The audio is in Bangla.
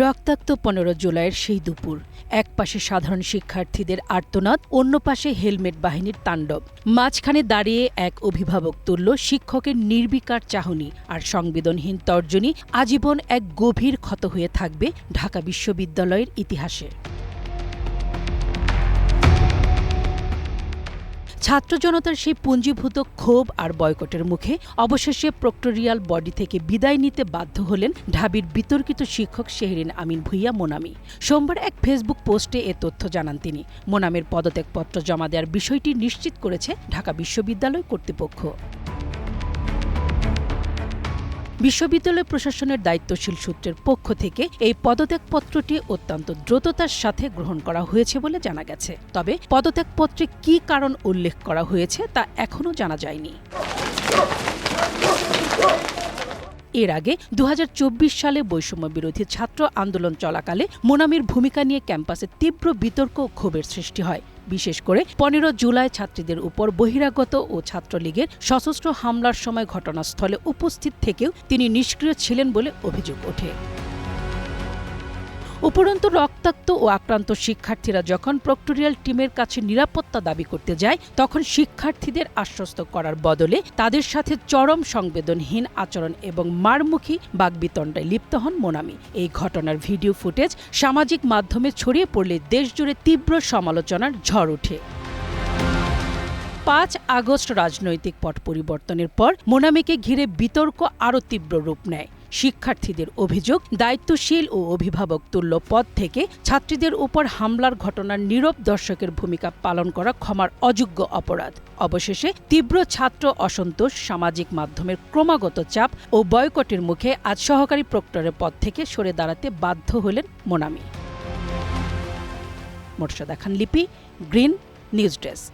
রক্তাক্ত 15 জুলাইয়ের সেই দুপুর, এক পাশে সাধারণ শিক্ষার্থীদের আর্তনাদ, অন্য পাশে হেলমেট বাহিনীর তাণ্ডব। মাঝখানে দাঁড়িয়ে এক অভিভাবক তুল্য শিক্ষকের নির্বিকার চাহনি আর সংবেদনহীন তর্জনী আজীবন এক গভীর ক্ষত হয়ে থাকবে ঢাকা বিশ্ববিদ্যালয়ের ইতিহাসে। ছাত্র জনতার সেই পুঞ্জীভূত ক্ষোভ আর বয়কটের মুখে অবশেষে প্রক্টরিয়াল বডি থেকে বিদায় নিতে বাধ্য হলেন ঢাবির বিতর্কিত শিক্ষক শেহরিন আমিন ভূঁইয়া মোনামি। সোমবার এক ফেসবুক পোস্টে এ তথ্য জানান তিনি। মোনামির পদত্যাগপত্র জমা দেওয়ার বিষয়টি নিশ্চিত করেছে ঢাকা বিশ্ববিদ্যালয় কর্তৃপক্ষ। বিশ্ববিদ্যালয় প্রশাসনের দায়িত্বশীল সূত্রের পক্ষ থেকে এই পদত্যাগপত্রটি অত্যন্ত দ্রুততার সাথে গ্রহণ করা হয়েছে বলে জানা গেছে। তবে পদত্যাগপত্রে কী কারণ উল্লেখ করা হয়েছে তা এখনও জানা যায়নি। এর আগে 2024 সালে বৈষম্য বিরোধী ছাত্র আন্দোলন চলাকালে মোনামির ভূমিকা নিয়ে ক্যাম্পাসে তীব্র বিতর্ক ও ক্ষোভের সৃষ্টি হয়। বিশেষ করে 15 জুলাই ছাত্রীদের উপর বহিরাগত ও ছাত্রলীগের সশস্ত্র হামলার সময় ঘটনাস্থলে উপস্থিত থেকেও তিনি নিষ্ক্রিয় ছিলেন বলে অভিযোগ ওঠে। উপরন্তু রক্তাক্ত ও আক্রান্ত শিক্ষার্থীরা যখন প্রক্টরিয়াল টিমের কাছে নিরাপত্তা দাবি করতে যায়, তখন শিক্ষার্থীদের আশ্বস্ত করার বদলে তাদের সাথে চরম সংবেদনহীন আচরণ এবং মারমুখী বাগবিতণ্ডায় লিপ্ত হন মোনামি। এই ঘটনার ভিডিও ফুটেজ সামাজিক মাধ্যমে ছড়িয়ে পড়লে দেশজুড়ে তীব্র সমালোচনার ঝড় ওঠে। 5 আগস্ট রাজনৈতিক পট পরিবর্তনের পর মোনামিকে ঘিরে বিতর্ক আরও তীব্র রূপ নেয়। শিক্ষার্থীদের অভিযোগ, দায়িত্বশীল ও অভিভাবক তুল্য পদ থেকে ছাত্রীদের উপর হামলার ঘটনার নীরব দর্শকের ভূমিকা পালন করা ক্ষমার অযোগ্য অপরাধ। অবশেষে তীব্র ছাত্র অসন্তোষ, সামাজিক মাধ্যমের ক্রমাগত চাপ ও বয়কটের মুখে আজ সহকারী প্রক্টরের পদ থেকে সরে দাঁড়াতে বাধ্য হলেন মোনামি। মোর্শেদা খান লিপি, গ্রিন নিউজ ডেস্ক।